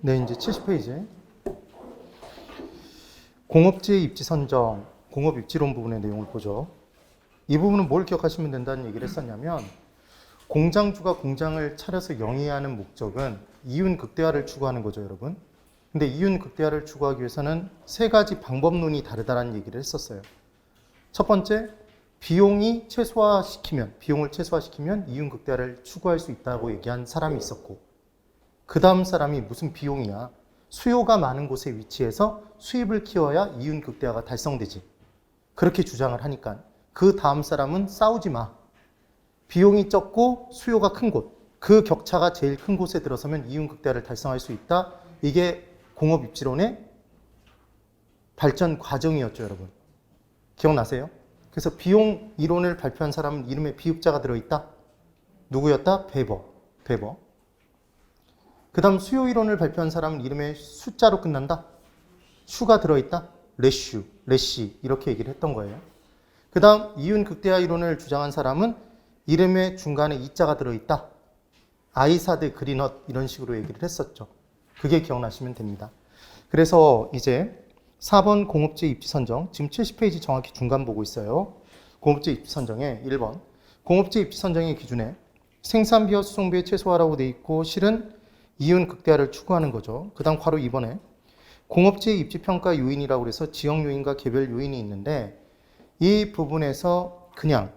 네, 이제 70페이지. 공업지의 입지 선정, 공업 입지론 부분의 내용을 보죠. 이 부분은 뭘 기억하시면 된다는 얘기를 했었냐면, 공장주가 공장을 차려서 영위하는 목적은 이윤 극대화를 추구하는 거죠, 여러분. 근데 이윤 극대화를 추구하기 위해서는 세 가지 방법론이 다르다는 얘기를 했었어요. 첫 번째, 비용을 최소화시키면 이윤 극대화를 추구할 수 있다고 얘기한 사람이 있었고, 그 다음 사람이 무슨 비용이야? 수요가 많은 곳에 위치해서 수입을 키워야 이윤 극대화가 달성되지. 그렇게 주장을 하니까 그 다음 사람은 싸우지 마. 비용이 적고 수요가 큰 곳, 그 격차가 제일 큰 곳에 들어서면 이윤 극대화를 달성할 수 있다. 이게 공업 입지론의 발전 과정이었죠, 여러분. 기억나세요? 그래서 비용 이론을 발표한 사람은 이름에 비읍자가 들어있다. 누구였다? 베버. 그 다음 수요 이론을 발표한 사람은 이름에 숫자로 끝난다. 슈가 들어있다. 레시 이렇게 얘기를 했던 거예요. 그 다음 이윤 극대화 이론을 주장한 사람은 이름에 중간에 이자가 들어있다. 아이사드, 그린넛 이런 식으로 얘기를 했었죠. 그게 기억나시면 됩니다. 그래서 이제 4번 공업지 입지 선정, 지금 70페이지 정확히 중간 보고 있어요. 공업지 입지 선정에 1번 공업지 입지 선정의 기준에 생산비와 수송비의 최소화라고 돼 있고 실은 이윤 극대화를 추구하는 거죠. 그 다음 괄호 2번에 공업지의 입지평가 요인이라고 해서 지역 요인과 개별 요인이 있는데 이 부분에서 그냥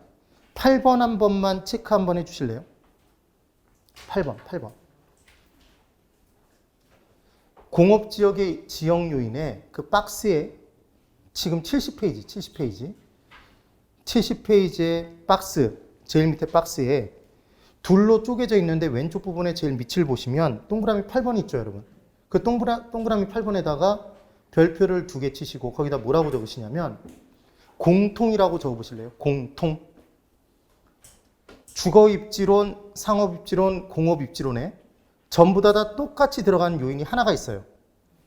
8번 한 번만 체크 한번 해주실래요? 8번. 공업지역의 지역 요인에 그 박스에 지금 70페이지의 박스, 제일 밑에 박스에 둘로 쪼개져 있는데 왼쪽 부분에 제일 밑을 보시면 동그라미 8번이 있죠, 여러분. 그 동그라미 8번에다가 별표를 2개 치시고 거기다 뭐라고 적으시냐면 공통이라고 적어보실래요? 공통. 주거입지론, 상업입지론, 공업입지론에 전부 다 똑같이 들어가는 요인이 하나가 있어요.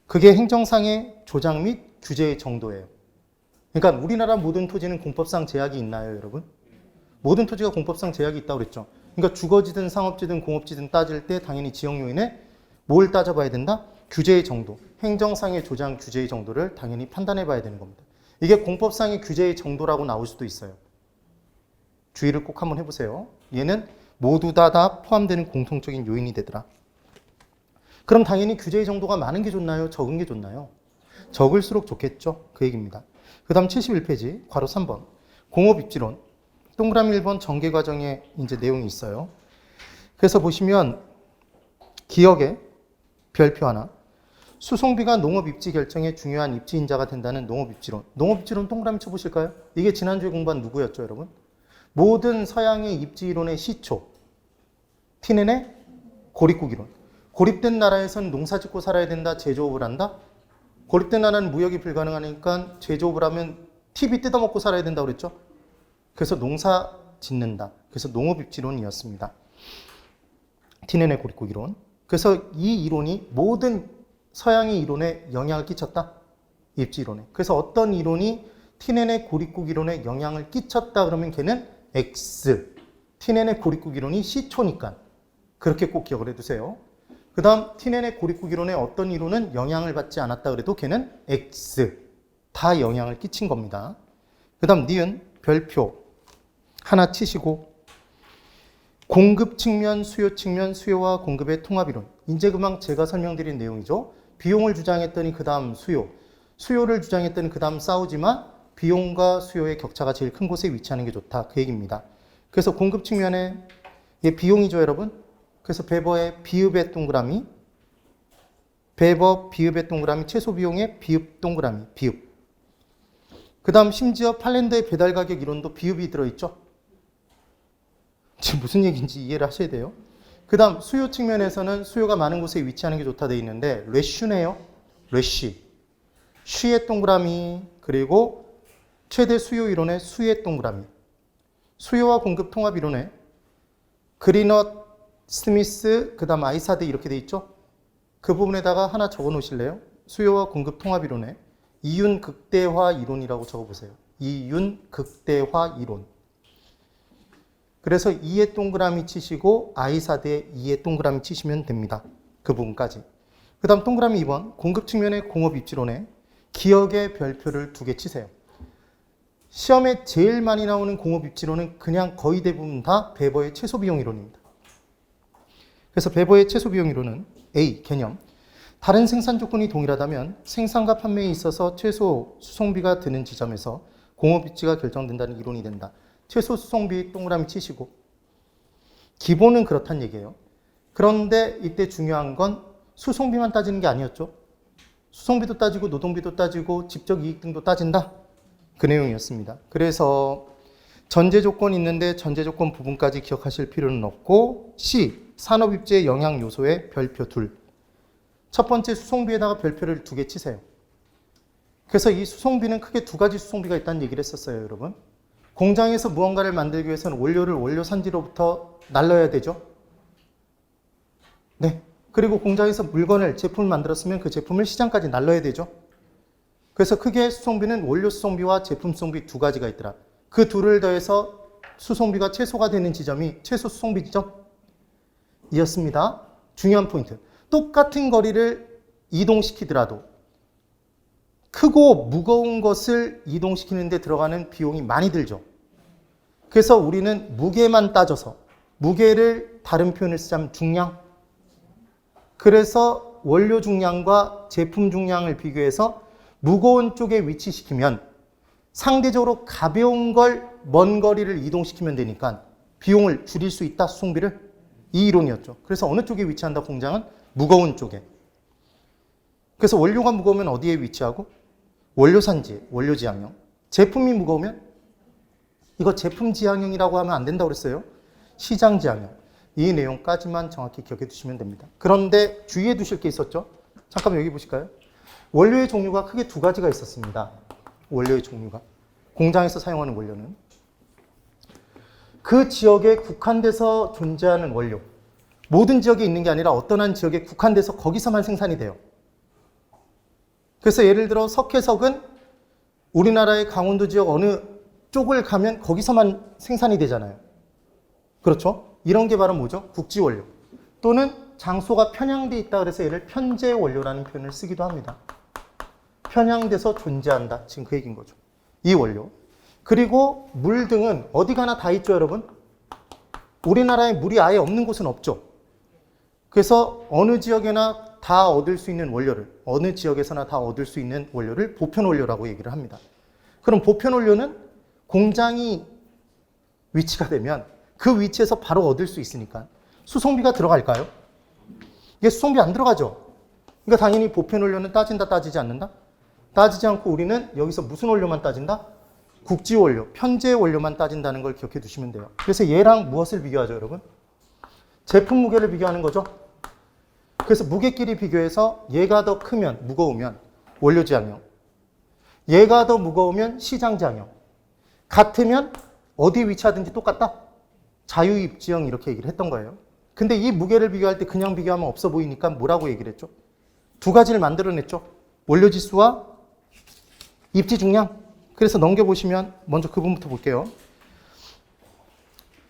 그게 행정상의 조장 및 규제의 정도예요. 그러니까 우리나라 모든 토지는 공법상 제약이 있나요, 여러분? 모든 토지가 공법상 제약이 있다고 그랬죠. 그러니까 주거지든 상업지든 공업지든 따질 때 당연히 지역 요인에 뭘 따져봐야 된다? 규제의 정도. 행정상의 조장 규제의 정도를 당연히 판단해 봐야 되는 겁니다. 이게 공법상의 규제의 정도라고 나올 수도 있어요. 주의를 꼭 한번 해보세요. 얘는 모두 다 포함되는 공통적인 요인이 되더라. 그럼 당연히 규제의 정도가 많은 게 좋나요? 적은 게 좋나요? 적을수록 좋겠죠. 그 얘기입니다. 그 다음 71페이지 괄호 3번 공업입지론 동그라미 1번 전개 과정에 이제 내용이 있어요. 그래서 보시면 기억에 별표 하나 수송비가 농업입지 결정에 중요한 입지인자가 된다는 농업입지론. 농업입지론 동그라미 쳐보실까요? 이게 지난주에 공부한 누구였죠, 여러분? 모든 서양의 입지이론의 시초. 티넨의 고립국이론. 고립된 나라에서는 농사 짓고 살아야 된다, 제조업을 한다? 고립된 나라는 무역이 불가능하니까 제조업을 하면 TV 뜯어먹고 살아야 된다고 그랬죠? 그래서 농사 짓는다. 그래서 농업입지론이었습니다. 티넨의 고립국이론. 그래서 이 이론이 모든 서양의 이론에 영향을 끼쳤다. 입지이론에. 그래서 어떤 이론이 티넨의 고립국 이론에 영향을 끼쳤다 그러면 걔는 X. 티넨의 고립국 이론이 시초니까. 그렇게 꼭 기억을 해두세요. 그 다음 티넨의 고립국 이론에 어떤 이론은 영향을 받지 않았다 그래도 걔는 X. 다 영향을 끼친 겁니다. 그 다음 니은 별표 하나 치시고 공급 측면, 수요 측면, 수요와 공급의 통합이론. 이제 금방 제가 설명드린 내용이죠. 비용을 주장했더니 그 다음 수요를 주장했더니 그 다음 싸우지만 비용과 수요의 격차가 제일 큰 곳에 위치하는 게 좋다. 그 얘기입니다. 그래서 공급 측면에 얘 비용이죠, 여러분. 그래서 베버의 비읍의 동그라미, 최소 비용의 비읍 동그라미, 비읍. 그 다음 심지어 팔랜더의 배달 가격 이론도 비읍이 들어있죠. 지금 무슨 얘기인지 이해를 하셔야 돼요. 그 다음 수요 측면에서는 수요가 많은 곳에 위치하는 게 좋다 돼 있는데 레슈네요. 레시. 쉬의 동그라미 그리고 최대 수요 이론의 수의 동그라미. 수요와 공급 통합 이론에 그린넛, 스미스, 그 다음 아이사드 이렇게 돼 있죠. 그 부분에다가 하나 적어 놓으실래요? 수요와 공급 통합 이론에 이윤 극대화 이론이라고 적어보세요. 이윤 극대화 이론. 그래서 2의 동그라미 치시고 아이사드에 2의 동그라미 치시면 됩니다. 그 부분까지. 그 다음 동그라미 2번 공급 측면의 공업 입지론에 기억의 별표를 2개 치세요. 시험에 제일 많이 나오는 공업 입지론은 그냥 거의 대부분 다 베버의 최소 비용 이론입니다. 그래서 베버의 최소 비용 이론은 A. 개념. 다른 생산 조건이 동일하다면 생산과 판매에 있어서 최소 수송비가 드는 지점에서 공업 입지가 결정된다는 이론이 된다. 최소 수송비 동그라미 치시고 기본은 그렇단 얘기예요. 그런데 이때 중요한 건 수송비만 따지는 게 아니었죠. 수송비도 따지고 노동비도 따지고 직접 이익 등도 따진다. 그 내용이었습니다. 그래서 전제 조건이 있는데 전제 조건 부분까지 기억하실 필요는 없고 C. 산업입지의 영향 요소의 별표 2. 첫 번째 수송비에다가 별표를 2개 치세요. 그래서 이 수송비는 크게 2가지 수송비가 있다는 얘기를 했었어요, 여러분. 공장에서 무언가를 만들기 위해서는 원료를 원료 산지로부터 날려야 되죠. 네. 그리고 공장에서 물건을, 제품을 만들었으면 그 제품을 시장까지 날려야 되죠. 그래서 크게 수송비는 원료 수송비와 제품 수송비 2가지가 있더라. 그 둘을 더해서 수송비가 최소가 되는 지점이 최소 수송비 지점 이었습니다. 중요한 포인트. 똑같은 거리를 이동시키더라도 크고 무거운 것을 이동시키는 데 들어가는 비용이 많이 들죠. 그래서 우리는 무게만 따져서 무게를 다른 표현을 쓰자면 중량. 그래서 원료 중량과 제품 중량을 비교해서 무거운 쪽에 위치시키면 상대적으로 가벼운 걸 먼 거리를 이동시키면 되니까 비용을 줄일 수 있다, 수송비를. 이 이론이었죠. 그래서 어느 쪽에 위치한다, 공장은? 무거운 쪽에. 그래서 원료가 무거우면 어디에 위치하고? 원료 산지, 원료 지향형. 제품이 무거우면? 이거 제품 지향형이라고 하면 안 된다고 그랬어요. 시장 지향형. 이 내용까지만 정확히 기억해 두시면 됩니다. 그런데 주의해 두실 게 있었죠? 잠깐만 여기 보실까요? 원료의 종류가 크게 2가지가 있었습니다. 원료의 종류가. 공장에서 사용하는 원료는. 그 지역에 국한돼서 존재하는 원료. 모든 지역에 있는 게 아니라 어떤 한 지역에 국한돼서 거기서만 생산이 돼요. 그래서 예를 들어 석회석은 우리나라의 강원도 지역 어느 쪽을 가면 거기서만 생산이 되잖아요. 그렇죠? 이런 게 바로 뭐죠? 국지 원료. 또는 장소가 편향돼 있다 그래서 얘를 편재 원료라는 표현을 쓰기도 합니다. 편향돼서 존재한다. 지금 그 얘기인 거죠. 이 원료. 그리고 물 등은 어디 가나 다 있죠, 여러분? 우리나라에 물이 아예 없는 곳은 없죠. 그래서 어느 지역에나 다 얻을 수 있는 원료를, 어느 지역에서나 다 얻을 수 있는 원료를 보편 원료라고 얘기를 합니다. 그럼 보편 원료는 공장이 위치가 되면 그 위치에서 바로 얻을 수 있으니까 수송비가 들어갈까요? 이게 수송비 안 들어가죠. 그러니까 당연히 보편 원료는 따진다, 따지지 않는다? 따지지 않고 우리는 여기서 무슨 원료만 따진다? 국지 원료, 편재 원료만 따진다는 걸 기억해 두시면 돼요. 그래서 얘랑 무엇을 비교하죠, 여러분? 제품 무게를 비교하는 거죠. 그래서 무게끼리 비교해서 얘가 더 크면, 무거우면 원료 지향형, 얘가 더 무거우면 시장 지향형, 같으면 어디 위치하든지 똑같다? 자유입지형 이렇게 얘기를 했던 거예요. 근데 이 무게를 비교할 때 그냥 비교하면 없어 보이니까 뭐라고 얘기를 했죠? 2가지를 만들어냈죠. 원료 지수와 입지 중량. 그래서 넘겨보시면 먼저 그 부분부터 볼게요.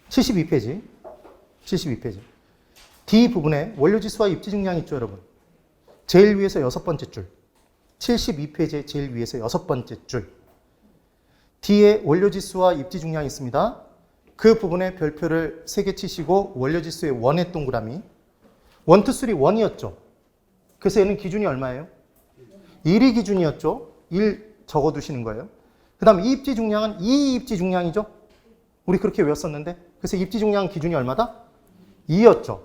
72페이지. 72페이지. D 부분에 원료 지수와 입지 중량 있죠, 여러분. 제일 위에서 6번째 줄. 72페이지의 제일 위에서 6번째 줄. D에 원료 지수와 입지 중량이 있습니다. 그 부분에 별표를 3개 치시고 원료 지수의 원의 동그라미. 1, 2, 3, 1이었죠. 그래서 얘는 기준이 얼마예요? 1이 기준이었죠. 1 적어두시는 거예요. 그 다음 이 입지 중량은 이 입지 중량이죠. 우리 그렇게 외웠었는데. 그래서 입지 중량 기준이 얼마다? 2였죠.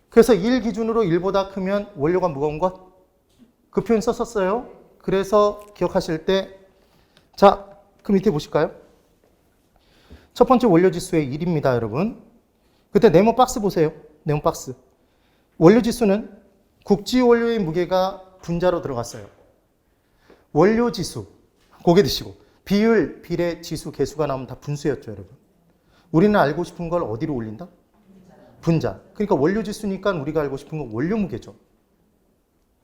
그래서 1 기준으로 1보다 크면 원료가 무거운 것. 그 표현 썼었어요. 그래서 기억하실 때, 자, 그 밑에 보실까요? 첫 번째 원료 지수의 1입니다, 여러분. 그때 네모 박스 보세요. 네모 박스. 원료 지수는 국지 원료의 무게가 분자로 들어갔어요. 원료 지수, 고개 드시고 비율, 비례, 지수, 개수가 나오면 다 분수였죠, 여러분. 우리는 알고 싶은 걸 어디로 올린다? 분자. 그러니까 원료 지수니까 우리가 알고 싶은 건 원료 무게죠.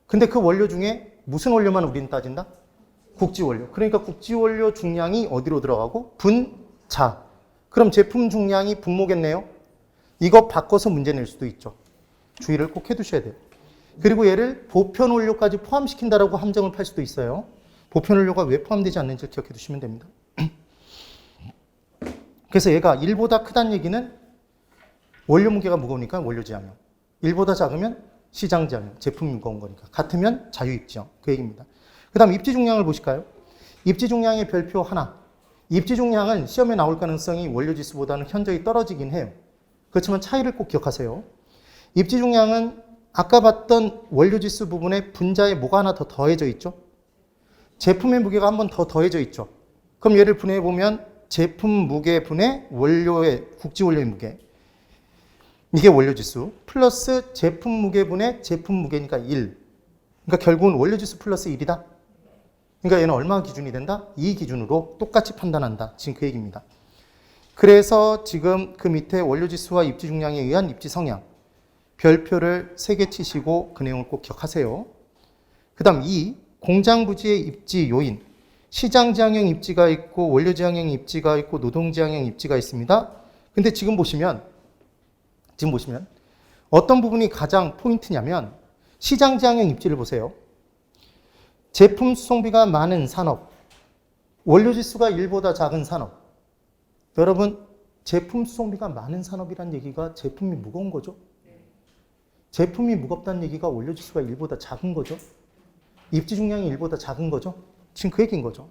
근데 그 원료 중에 무슨 원료만 우리는 따진다? 국지 원료. 그러니까 국지 원료 중량이 어디로 들어가고? 분자. 그럼 제품 중량이 분모겠네요. 이거 바꿔서 문제 낼 수도 있죠. 주의를 꼭 해두셔야 돼요. 그리고 얘를 보편 원료까지 포함시킨다라고 함정을 팔 수도 있어요. 보편 원료가 왜 포함되지 않는지 기억해 두시면 됩니다. 그래서 얘가 1보다 크다는 얘기는 원료 무게가 무거우니까 원료 지향형. 1보다 작으면 시장 지향형, 제품이 무거운 거니까. 같으면 자유 입지형. 그 얘기입니다. 그 다음 입지 중량을 보실까요? 입지 중량의 별표 하나. 입지 중량은 시험에 나올 가능성이 원료 지수보다는 현저히 떨어지긴 해요. 그렇지만 차이를 꼭 기억하세요. 입지 중량은 아까 봤던 원료 지수 부분에 분자에 뭐가 하나 더 더해져 있죠? 제품의 무게가 한 번 더 더해져 있죠. 그럼 얘를 분해해 보면 제품 무게 분의 원료의 국지 원료의 무게. 이게 원료 지수 플러스 제품 무게 분의 제품 무게니까 1. 그러니까 결국은 원료 지수 플러스 1이다. 그러니까 얘는 얼마 기준이 된다? 이 기준으로 똑같이 판단한다. 지금 그 얘기입니다. 그래서 지금 그 밑에 원료 지수와 입지 중량에 의한 입지 성향 별표를 3개 치시고 그 내용을 꼭 기억하세요. 그 다음 2. 공장 부지의 입지 요인. 시장 지향형 입지가 있고 원료 지향형 입지가 있고 노동 지향형 입지가 있습니다. 근데 지금 보시면 어떤 부분이 가장 포인트냐면 시장 지향형 입지를 보세요. 제품 수송비가 많은 산업, 원료 지수가 1보다 작은 산업. 여러분, 제품 수송비가 많은 산업이란 얘기가 제품이 무거운 거죠? 제품이 무겁다는 얘기가 원료 지수가 1보다 작은 거죠? 입지 중량이 1보다 작은 거죠? 지금 그 얘기인 거죠.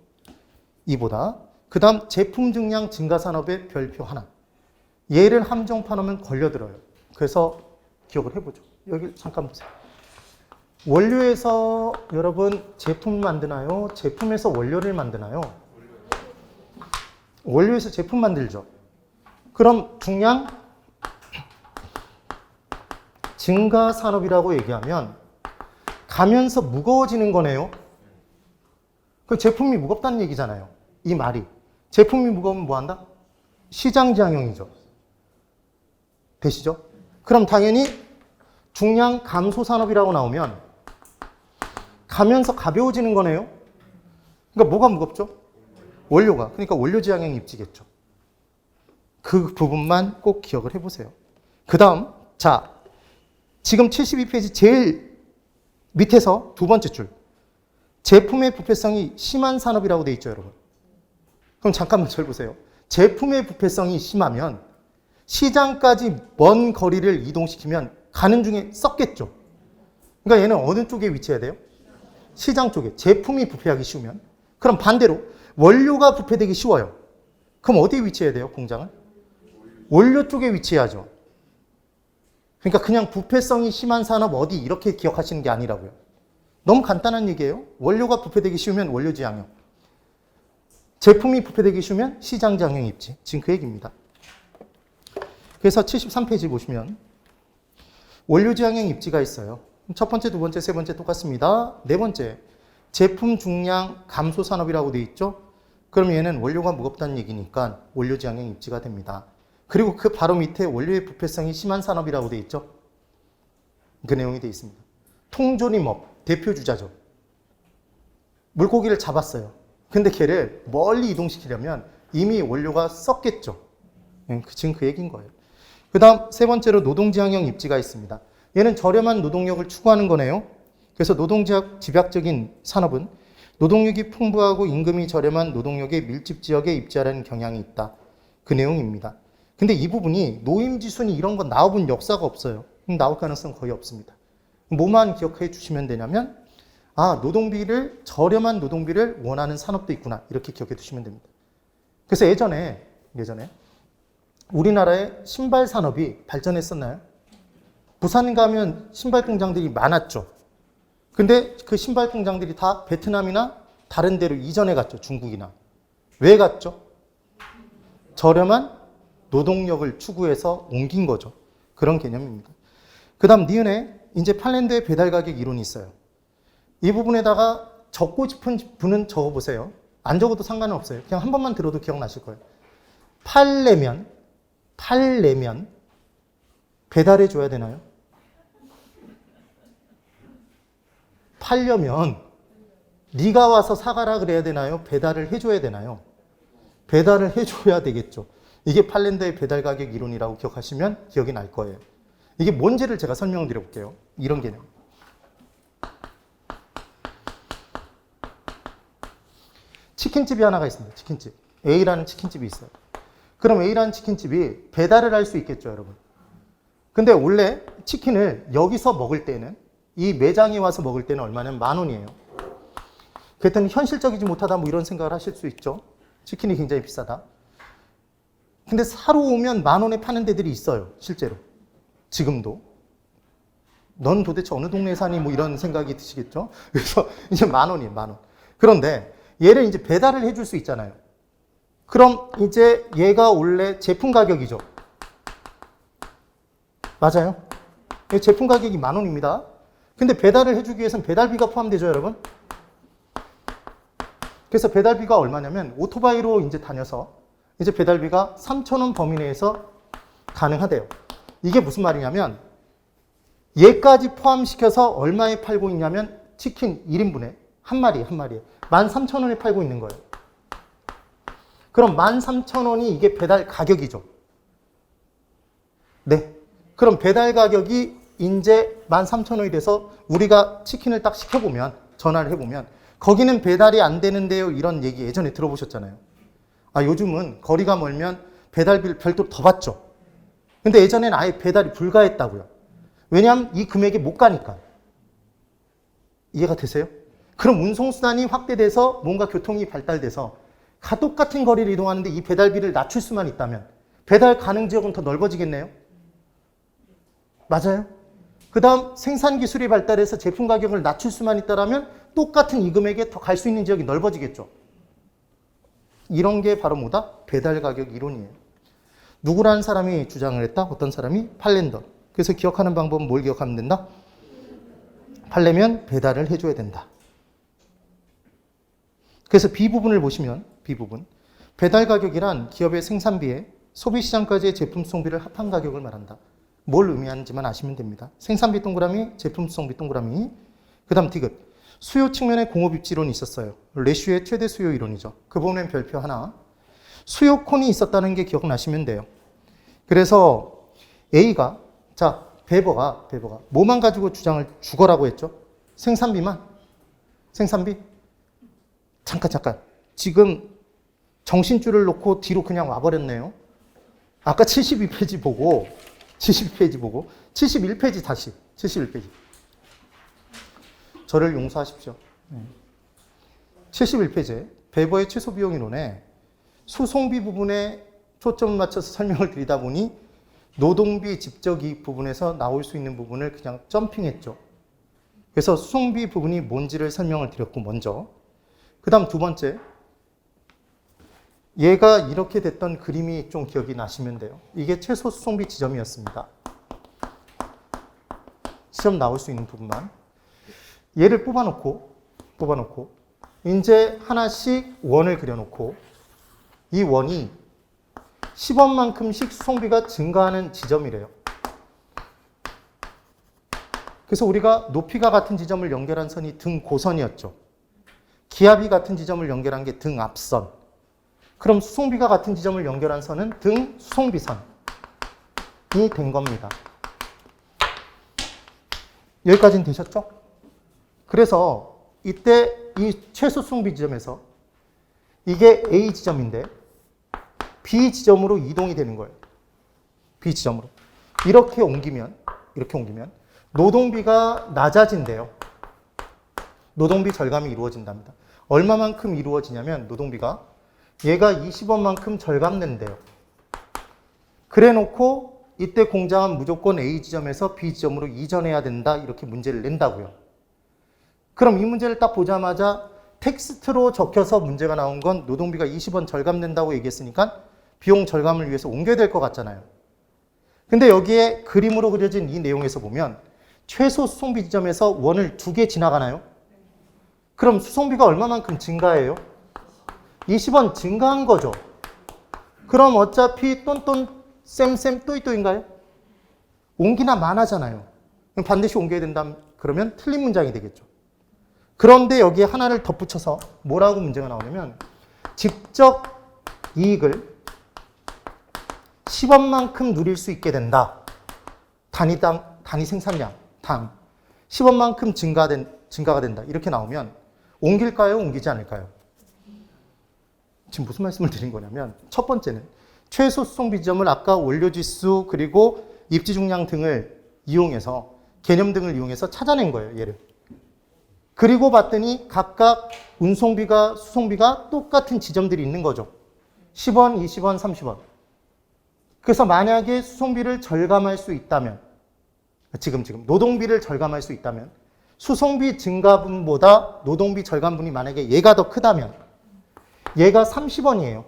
2보다. 그 다음 제품 중량 증가 산업의 별표 하나. 얘를 함정파놓으면 걸려들어요. 그래서 기억을 해보죠. 여기 잠깐 보세요. 원료에서 여러분 제품 만드나요? 제품에서 원료를 만드나요? 원료에서 제품 만들죠. 그럼 중량 증가 산업이라고 얘기하면 가면서 무거워지는 거네요. 그 제품이 무겁다는 얘기잖아요. 이 말이. 제품이 무거우면 뭐 한다? 시장 지향형이죠. 되시죠? 그럼 당연히 중량 감소 산업이라고 나오면 가면서 가벼워지는 거네요. 그러니까 뭐가 무겁죠? 원료가. 그러니까 원료 지향형 입지겠죠. 그 부분만 꼭 기억을 해보세요. 그 다음, 자, 지금 72페이지 제일 밑에서 두 번째 줄. 제품의 부패성이 심한 산업이라고 돼 있죠, 여러분. 그럼 잠깐만 절 보세요. 제품의 부패성이 심하면 시장까지 먼 거리를 이동시키면 가는 중에 썩겠죠. 그러니까 얘는 어느 쪽에 위치해야 돼요? 시장 쪽에. 제품이 부패하기 쉬우면. 그럼 반대로 원료가 부패되기 쉬워요. 그럼 어디에 위치해야 돼요, 공장은? 원료 쪽에 위치해야죠. 그러니까 그냥 부패성이 심한 산업 어디 이렇게 기억하시는 게 아니라고요. 너무 간단한 얘기예요. 원료가 부패되기 쉬우면 원료 지향형. 제품이 부패되기 쉬우면 시장 지향형 입지. 지금 그 얘기입니다. 그래서 73페이지 보시면 원료 지향형 입지가 있어요. 첫 번째, 두 번째, 세 번째 똑같습니다. 네 번째, 제품 중량 감소 산업이라고 돼 있죠. 그럼 얘는 원료가 무겁다는 얘기니까 원료 지향형 입지가 됩니다. 그리고 그 바로 밑에 원료의 부패성이 심한 산업이라고 돼 있죠. 그 내용이 돼 있습니다. 통조림업 대표 주자죠. 물고기를 잡았어요. 근데 걔를 멀리 이동시키려면 이미 원료가 썩겠죠. 지금 그 얘기인 거예요. 그 다음 세 번째로 노동지향형 입지가 있습니다. 얘는 저렴한 노동력을 추구하는 거네요. 그래서 노동집약적인 산업은 노동력이 풍부하고 임금이 저렴한 노동력의 밀집 지역에 입지하라는 경향이 있다. 그 내용입니다. 근데 이 부분이 노임지순이 이런 거 나와본 역사가 없어요. 나올 가능성 거의 없습니다. 뭐만 기억해 주시면 되냐면 노동비를 저렴한 노동비를 원하는 산업도 있구나. 이렇게 기억해 두시면 됩니다. 그래서 예전에 우리나라의 신발 산업이 발전했었나요? 부산 가면 신발 공장들이 많았죠. 근데 그 신발 공장들이 다 베트남이나 다른 데로 이전해 갔죠. 중국이나. 왜 갔죠? 저렴한 노동력을 추구해서 옮긴 거죠. 그런 개념입니다. 그 다음 니은에 이제 핀란드의 배달 가격 이론이 있어요. 이 부분에다가 적고 싶은 분은 적어보세요. 안 적어도 상관은 없어요. 그냥 한 번만 들어도 기억나실 거예요. 팔려면 배달해 줘야 되나요? 팔려면 네가 와서 사가라 그래야 되나요? 배달을 해줘야 되나요? 배달을 해줘야 되겠죠. 이게 핀란드의 배달 가격 이론이라고 기억하시면 기억이 날 거예요. 이게 뭔지를 제가 설명을 드려볼게요. 이런 개념. 치킨집이 하나가 있습니다. 치킨집. A라는 치킨집이 있어요. 그럼 A라는 치킨집이 배달을 할 수 있겠죠, 여러분. 근데 원래 치킨을 여기서 먹을 때는, 이 매장에 와서 먹을 때는 얼마냐면 10,000원이에요. 그랬더니 현실적이지 못하다 뭐 이런 생각을 하실 수 있죠. 치킨이 굉장히 비싸다. 근데 사러 오면 10,000원에 파는 데들이 있어요, 실제로. 지금도. 넌 도대체 어느 동네에 사니? 뭐 이런 생각이 드시겠죠? 그래서 이제 10,000원이에요, 10,000원. 그런데 얘를 이제 배달을 해줄 수 있잖아요. 그럼 이제 얘가 원래 제품 가격이죠. 맞아요. 제품 가격이 10,000원입니다. 근데 배달을 해주기 위해서는 배달비가 포함되죠, 여러분? 그래서 배달비가 얼마냐면 오토바이로 이제 다녀서 이제 배달비가 3,000원 범위 내에서 가능하대요. 이게 무슨 말이냐면 얘까지 포함시켜서 얼마에 팔고 있냐면 치킨 1인분에 한 마리에 13,000원에 팔고 있는 거예요. 그럼 13,000원이 이게 배달 가격이죠. 네. 그럼 배달 가격이 이제 13,000원이 돼서 우리가 치킨을 딱 시켜보면, 전화를 해보면 거기는 배달이 안 되는데요, 이런 얘기 예전에 들어보셨잖아요. 아, 요즘은 거리가 멀면 배달비를 별도로 더 받죠. 근데 예전에는 아예 배달이 불가했다고요. 왜냐하면 이 금액에 못 가니까. 이해가 되세요? 그럼 운송수단이 확대돼서 뭔가 교통이 발달돼서 똑같은 거리를 이동하는데 이 배달비를 낮출 수만 있다면 배달 가능 지역은 더 넓어지겠네요? 맞아요? 그 다음 생산 기술이 발달해서 제품 가격을 낮출 수만 있다면 똑같은 이 금액에 더 갈 수 있는 지역이 넓어지겠죠. 이런 게 바로 뭐다? 배달 가격 이론이에요. 누구라는 사람이 주장을 했다? 어떤 사람이? 팔랜더. 그래서 기억하는 방법은 뭘 기억하면 된다? 팔려면 배달을 해줘야 된다. 그래서 B부분을 보시면 B부분. 배달 가격이란 기업의 생산비에 소비시장까지의 제품 수송비를 합한 가격을 말한다. 뭘 의미하는지만 아시면 됩니다. 생산비 동그라미, 제품 수송비 동그라미. 그 다음 디귿. 수요 측면에 공업 입지론이 있었어요. 레슈의 최대 수요 이론이죠. 그 부분엔 별표 하나. 수요콘이 있었다는 게 기억나시면 돼요. 그래서 A가, 자, 베버가 뭐만 가지고 주장을 죽어라고 했죠? 생산비만. 생산비? 잠깐. 지금 정신줄을 놓고 뒤로 그냥 와버렸네요. 아까 72페이지 보고 71페이지 다시 71페이지. 저를 용서하십시오. 71페이지에 베버의 최소 비용 이론에 수송비 부분에 초점을 맞춰서 설명을 드리다 보니 노동비 직접이익 부분에서 나올 수 있는 부분을 그냥 점핑했죠. 그래서 수송비 부분이 뭔지를 설명을 드렸고 먼저. 그 다음 두 번째. 얘가 이렇게 됐던 그림이 좀 기억이 나시면 돼요. 이게 최소 수송비 지점이었습니다. 시험 나올 수 있는 부분만. 얘를 뽑아놓고 이제 하나씩 원을 그려놓고 이 원이 10원만큼씩 수송비가 증가하는 지점이래요. 그래서 우리가 높이가 같은 지점을 연결한 선이 등고선이었죠. 기압이 같은 지점을 연결한 게 등앞선. 그럼 수송비가 같은 지점을 연결한 선은 등수송비선이 된 겁니다. 여기까지는 되셨죠? 그래서 이때 이 최소 수송비 지점에서 이게 A 지점인데 B 지점으로 이동이 되는 거예요. B 지점으로. 이렇게 옮기면 노동비가 낮아진대요. 노동비 절감이 이루어진답니다. 얼마만큼 이루어지냐면 노동비가 얘가 20원만큼 절감된대요. 그래 놓고 이때 공장은 무조건 A 지점에서 B 지점으로 이전해야 된다. 이렇게 문제를 낸다고요. 그럼 이 문제를 딱 보자마자 텍스트로 적혀서 문제가 나온 건 노동비가 20원 절감된다고 얘기했으니까 비용 절감을 위해서 옮겨야 될 것 같잖아요. 근데 여기에 그림으로 그려진 이 내용에서 보면 최소 수송비 지점에서 원을 2개 지나가나요? 그럼 수송비가 얼마만큼 증가해요? 20원 증가한 거죠. 그럼 어차피 쌤 또이또인가요? 옮기나 마나잖아요. 그럼 반드시 옮겨야 된다. 그러면 틀린 문장이 되겠죠. 그런데 여기에 하나를 덧붙여서 뭐라고 문제가 나오냐면 직접 이익을 10원만큼 누릴 수 있게 된다. 단위 생산량, 당 10원만큼 증가가 된다. 이렇게 나오면 옮길까요? 옮기지 않을까요? 지금 무슨 말씀을 드린 거냐면 첫 번째는 최소 수송비 지점을 아까 원료지수 그리고 입지 중량 등을 이용해서 개념 등을 이용해서 찾아낸 거예요. 얘를. 그리고 봤더니 각각 운송비가 수송비가 똑같은 지점들이 있는 거죠. 10원, 20원, 30원. 그래서 만약에 수송비를 절감할 수 있다면 지금 노동비를 절감할 수 있다면 수송비 증가분보다 노동비 절감분이 만약에 얘가 더 크다면 얘가 30원이에요.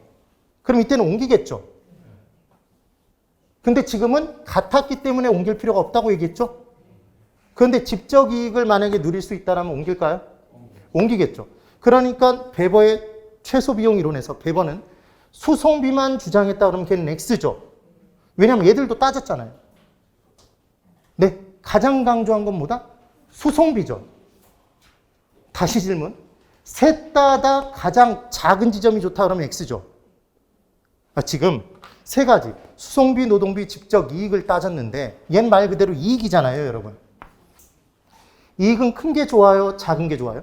그럼 이때는 옮기겠죠. 근데 지금은 같았기 때문에 옮길 필요가 없다고 얘기했죠. 그런데 직접 이익을 만약에 누릴 수 있다면 옮길까요? 옮기겠죠. 그러니까 배버의 최소 비용 이론에서 배버는 수송비만 주장했다 그러면 걔는 X죠. 왜냐하면 얘들도 따졌잖아요. 네, 가장 강조한 건 뭐다? 수송비죠. 다시 질문. 셋 다 가장 작은 지점이 좋다 그러면 X죠. 지금 세 가지. 수송비, 노동비, 직접 이익을 따졌는데 얘는 말 그대로 이익이잖아요, 여러분. 이익은 큰 게 좋아요? 작은 게 좋아요?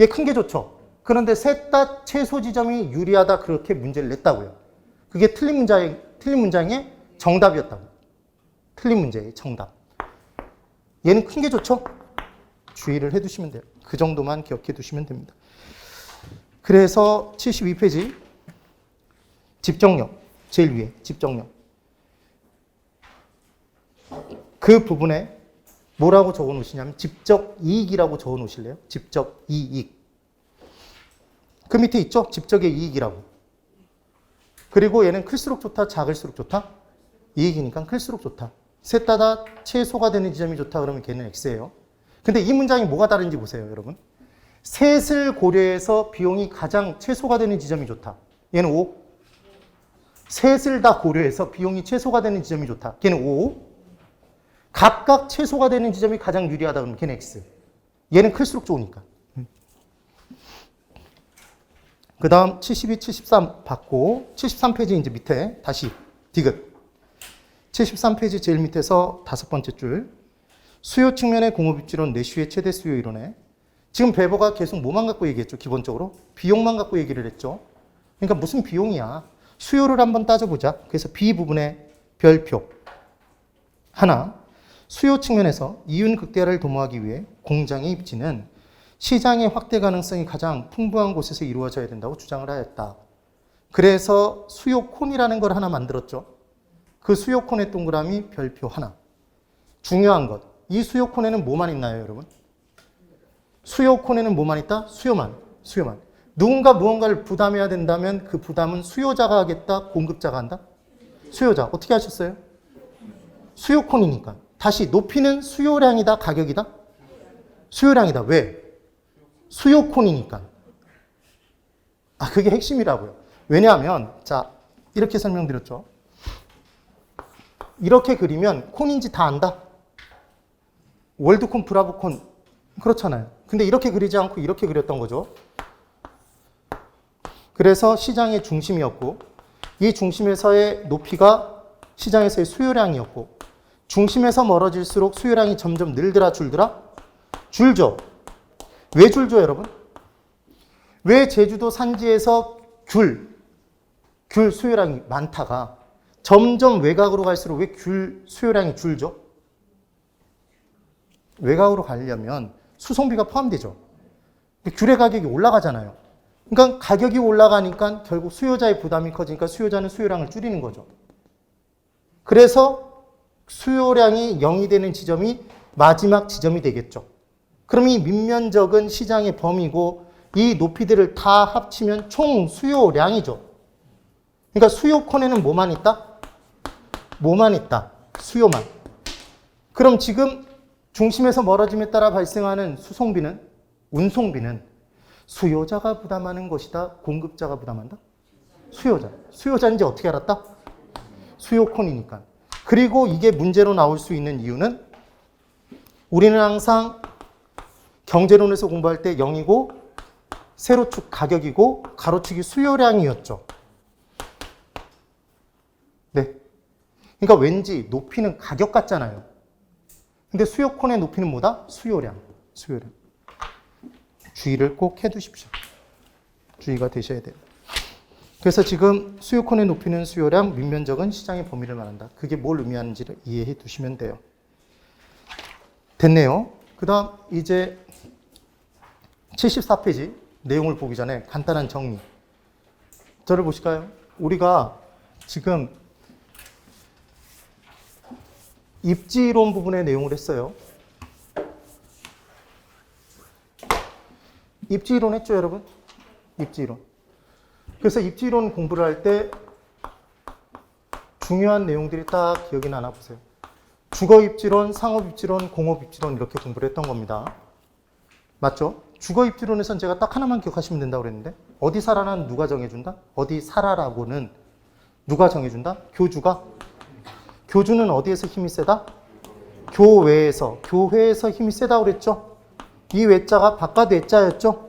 얘 큰 게 좋죠. 그런데 셋 다 최소 지점이 유리하다 그렇게 문제를 냈다고요. 그게 틀린 문장의 정답이었다고. 틀린 문제의 정답. 얘는 큰 게 좋죠? 주의를 해두시면 돼요. 그 정도만 기억해 두시면 됩니다. 그래서 72페이지 집정력 제일 위에 집정력 그 부분에 뭐라고 적어 놓으시냐면 직접 이익이라고 적어 놓으실래요? 직접 이익. 그 밑에 있죠? 직접의 이익이라고. 그리고 얘는 클수록 좋다, 작을수록 좋다? 이익이니까 클수록 좋다. 셋 다 최소가 되는 지점이 좋다 그러면 걔는 X예요. 근데 이 문장이 뭐가 다른지 보세요, 여러분. 셋을 고려해서 비용이 가장 최소가 되는 지점이 좋다. 얘는 O. 셋을 다 고려해서 비용이 최소가 되는 지점이 좋다. 걔는 O. 각각 최소가 되는 지점이 가장 유리하다 그러면 걔는 X. 얘는 클수록 좋으니까. 그 다음 72, 73 받고 73페이지 이제 밑에 다시 디귿. 73페이지 제일 밑에서 다섯 번째 줄. 수요 측면의 공업입지론 내수의 최대 수요 이론에 지금 배버가 계속 뭐만 갖고 얘기했죠? 기본적으로 비용만 갖고 얘기를 했죠. 그러니까 무슨 비용이야? 수요를 한번 따져보자. 그래서 B 부분의 별표 하나. 수요 측면에서 이윤 극대화를 도모하기 위해 공장의 입지는 시장의 확대 가능성이 가장 풍부한 곳에서 이루어져야 된다고 주장을 하였다. 그래서 수요콘이라는 걸 하나 만들었죠. 그 수요콘의 동그라미 별표 하나. 중요한 것. 이 수요콘에는 뭐만 있나요, 여러분? 수요콘에는 뭐만 있다? 수요만. 누군가 무언가를 부담해야 된다면 그 부담은 수요자가 하겠다, 공급자가 한다? 수요자. 어떻게 하셨어요? 수요콘이니까. 다시 높이는 수요량이다, 가격이다? 수요량이다. 왜? 수요콘이니까. 그게 핵심이라고요. 왜냐하면 자, 이렇게 설명드렸죠. 이렇게 그리면 콘인지 다 안다? 월드콘, 브라보콘 그렇잖아요. 근데 이렇게 그리지 않고 이렇게 그렸던 거죠. 그래서 시장의 중심이었고 이 중심에서의 높이가 시장에서의 수요량이었고 중심에서 멀어질수록 수요량이 점점 늘더라 줄더라? 줄죠. 왜 줄죠, 여러분? 왜 제주도 산지에서 귤 수요량이 많다가 점점 외곽으로 갈수록 왜 귤 수요량이 줄죠? 외곽으로 가려면 수송비가 포함되죠. 귤의 가격이 올라가잖아요. 그러니까 가격이 올라가니까 결국 수요자의 부담이 커지니까 수요자는 수요량을 줄이는 거죠. 그래서 수요량이 0이 되는 지점이 마지막 지점이 되겠죠. 그럼 이 밑면적은 시장의 범위고 이 높이들을 다 합치면 총 수요량이죠. 그러니까 수요콘에는 뭐만 있다? 뭐만 있다? 수요만. 그럼 지금 중심에서 멀어짐에 따라 발생하는 수송비는, 운송비는 수요자가 부담하는 것이다? 공급자가 부담한다? 수요자. 수요자인지 어떻게 알았다? 수요콘이니까. 그리고 이게 문제로 나올 수 있는 이유는 우리는 항상 경제론에서 공부할 때 0이고 세로축 가격이고 가로축이 수요량이었죠. 네. 그러니까 왠지 높이는 가격 같잖아요. 근데 수요콘의 높이는 뭐다? 수요량. 주의를 꼭 해두십시오. 주의가 되셔야 돼요. 그래서 지금 수요권의 높이는 수요량, 밑면적은 시장의 범위를 말한다. 그게 뭘 의미하는지를 이해해 두시면 돼요. 됐네요. 그 다음 이제 74페이지 내용을 보기 전에 간단한 정리. 저를 보실까요? 우리가 지금 입지이론 부분의 내용을 했어요. 입지이론 했죠, 여러분? 입지이론. 그래서 입지이론 공부를 할 때 중요한 내용들이 딱 기억이 나나 보세요. 주거입지론, 상업입지론, 공업입지론 이렇게 공부를 했던 겁니다. 맞죠? 주거입지론에서는 제가 딱 하나만 기억하시면 된다고 그랬는데 어디 살아는 누가 정해준다? 어디 살아라고는 누가 정해준다? 교주가. 교주는 어디에서 힘이 세다? 교외에서. 교회에서 힘이 세다고 그랬죠? 이 외자가 바깥 외자였죠?